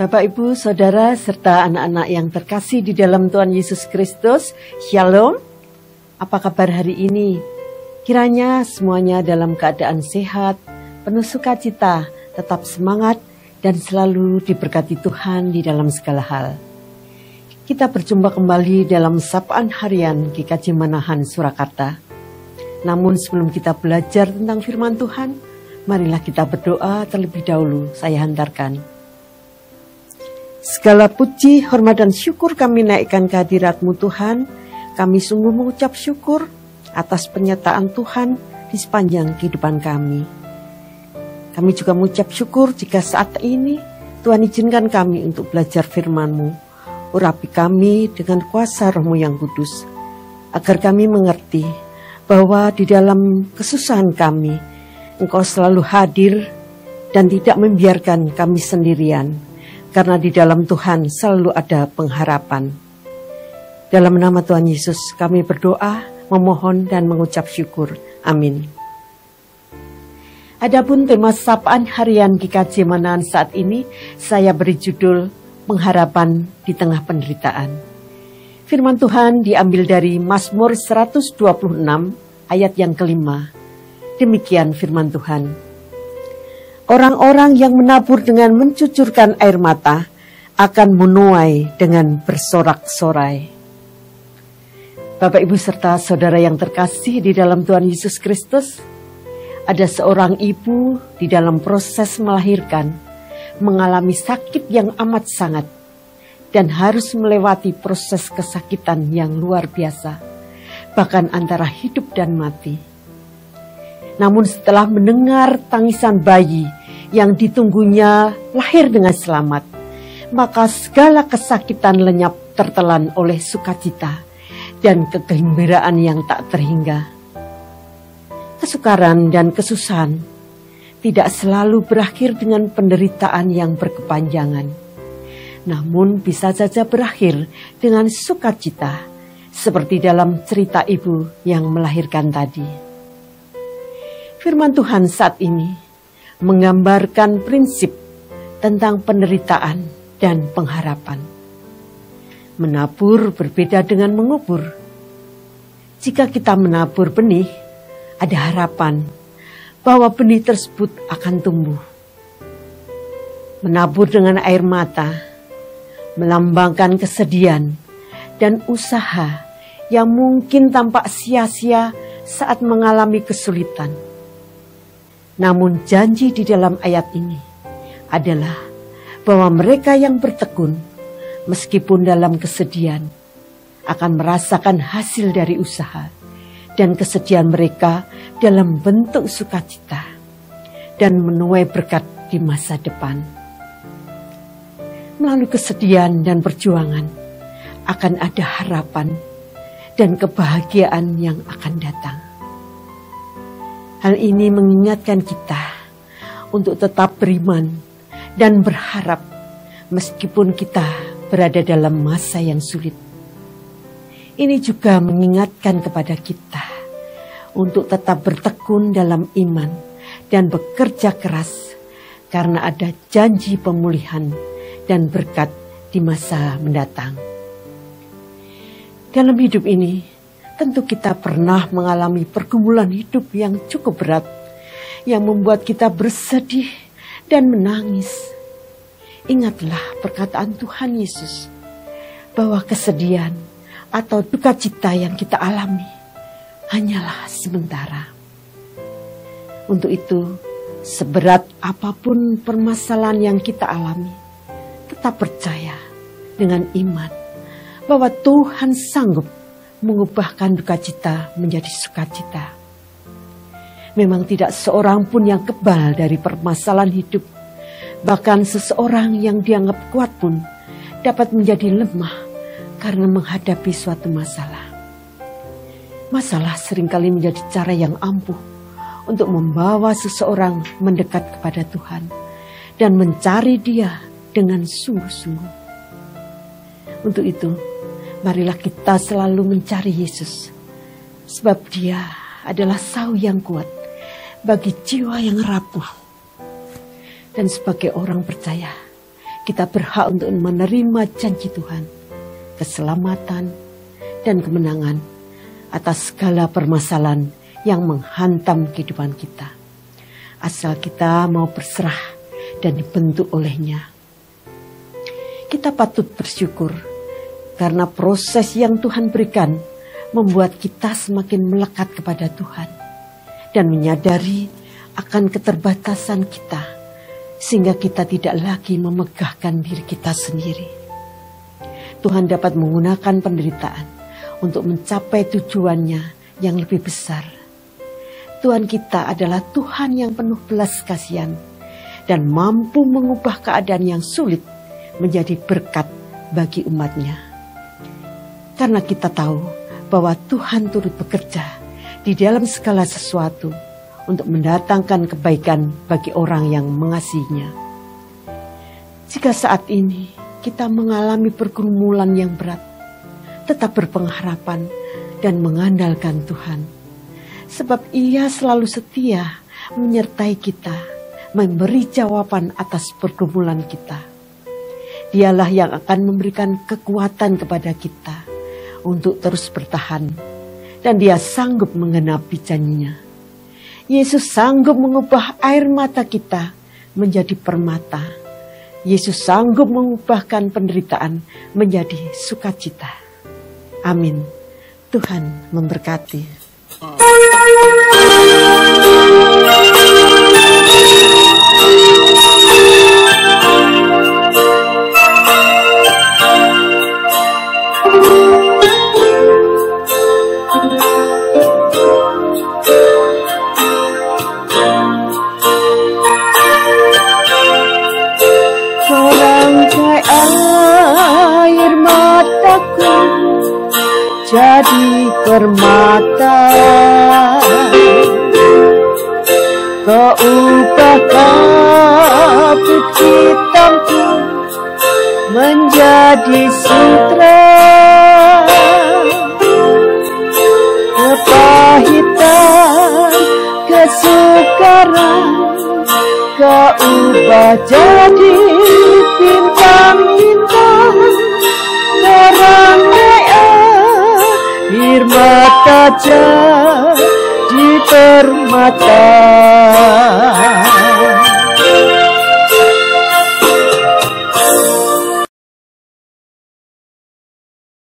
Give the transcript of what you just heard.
Bapak, Ibu, Saudara, serta anak-anak yang terkasih di dalam Tuhan Yesus Kristus, Shalom. Apa kabar hari ini? Kiranya semuanya dalam keadaan sehat, penuh sukacita, tetap semangat, dan selalu diberkati Tuhan di dalam segala hal. Kita berjumpa kembali dalam Sapaan Harian GKJ Manahan Surakarta. Namun sebelum kita belajar tentang firman Tuhan, marilah kita berdoa terlebih dahulu. Saya hantarkan. Segala puji, hormat, dan syukur kami naikkan kehadirat-Mu Tuhan. Kami sungguh mengucap syukur atas penyertaan Tuhan di sepanjang kehidupan kami. Kami juga mengucap syukur jika saat ini Tuhan izinkan kami untuk belajar firman-Mu. Urapi kami dengan kuasa Roh-Mu yang kudus, agar kami mengerti bahwa di dalam kesusahan kami, Engkau selalu hadir dan tidak membiarkan kami sendirian. Karena di dalam Tuhan selalu ada pengharapan. Dalam nama Tuhan Yesus kami berdoa, memohon dan mengucap syukur. Amin. Adapun tema Sapaan Harian GKJ Manahan saat ini, saya beri judul Pengharapan di Tengah Penderitaan. Firman Tuhan diambil dari Mazmur 126 ayat yang kelima. Demikian firman Tuhan. Orang-orang yang menabur dengan mencucurkan air mata akan menuai dengan bersorak-sorai. Bapak, Ibu, serta saudara yang terkasih di dalam Tuhan Yesus Kristus, ada seorang ibu di dalam proses melahirkan, mengalami sakit yang amat sangat, dan harus melewati proses kesakitan yang luar biasa, bahkan antara hidup dan mati. Namun setelah mendengar tangisan bayi yang ditunggunya lahir dengan selamat, maka segala kesakitan lenyap tertelan oleh sukacita dan kegembiraan yang tak terhingga. Kesukaran dan kesusahan tidak selalu berakhir dengan penderitaan yang berkepanjangan, namun bisa saja berakhir dengan sukacita, seperti dalam cerita ibu yang melahirkan tadi. Firman Tuhan saat ini menggambarkan prinsip tentang penderitaan dan pengharapan. Menabur berbeda dengan mengubur. Jika kita menabur benih, ada harapan bahwa benih tersebut akan tumbuh. Menabur dengan air mata melambangkan kesedihan dan usaha yang mungkin tampak sia-sia saat mengalami kesulitan. Namun janji di dalam ayat ini adalah bahwa mereka yang bertekun, meskipun dalam kesedihan, akan merasakan hasil dari usaha dan kesedihan mereka dalam bentuk sukacita dan menuai berkat di masa depan. Melalui kesedihan dan perjuangan akan ada harapan dan kebahagiaan yang akan datang. Hal ini mengingatkan kita untuk tetap beriman dan berharap meskipun kita berada dalam masa yang sulit. Ini juga mengingatkan kepada kita untuk tetap bertekun dalam iman dan bekerja keras karena ada janji pemulihan dan berkat di masa mendatang. Dalam hidup ini, tentu kita pernah mengalami pergumulan hidup yang cukup berat, yang membuat kita bersedih dan menangis. Ingatlah perkataan Tuhan Yesus, bahwa kesedihan atau duka cita yang kita alami hanyalah sementara. Untuk itu, seberat apapun permasalahan yang kita alami, tetap percaya dengan iman bahwa Tuhan sanggup mengubahkan duka cita menjadi sukacita. Memang tidak seorang pun yang kebal dari permasalahan hidup. Bahkan seseorang yang dianggap kuat pun dapat menjadi lemah karena menghadapi suatu masalah. Masalah seringkali menjadi cara yang ampuh untuk membawa seseorang mendekat kepada Tuhan dan mencari Dia dengan sungguh-sungguh. Untuk itu, marilah kita selalu mencari Yesus, sebab Dia adalah sau yang kuat bagi jiwa yang rapuh. Dan sebagai orang percaya, kita berhak untuk menerima janji Tuhan, keselamatan dan kemenangan atas segala permasalahan yang menghantam kehidupan kita. Asal kita mau berserah dan dibentuk olehnya. Kita patut bersyukur karena proses yang Tuhan berikan membuat kita semakin melekat kepada Tuhan dan menyadari akan keterbatasan kita sehingga kita tidak lagi memegahkan diri kita sendiri. Tuhan dapat menggunakan penderitaan untuk mencapai tujuannya yang lebih besar. Tuhan kita adalah Tuhan yang penuh belas kasihan dan mampu mengubah keadaan yang sulit menjadi berkat bagi umatnya. Karena kita tahu bahwa Tuhan turut bekerja di dalam segala sesuatu untuk mendatangkan kebaikan bagi orang yang mengasihinya. Jika saat ini kita mengalami pergumulan yang berat, tetap berpengharapan dan mengandalkan Tuhan. Sebab Ia selalu setia menyertai kita, memberi jawaban atas pergumulan kita. Dialah yang akan memberikan kekuatan kepada kita untuk terus bertahan. Dan Dia sanggup menggenapi janjinya. Yesus sanggup mengubah air mata kita menjadi permata. Yesus sanggup mengubahkan penderitaan menjadi sukacita. Amin. Tuhan memberkati. Air mataku jadi permata, Kau ubah kabut hitamku menjadi sutra, kepahitan, kesukaran Kau ubah jadi bintang-bintang, terangnya air mata jadi permata.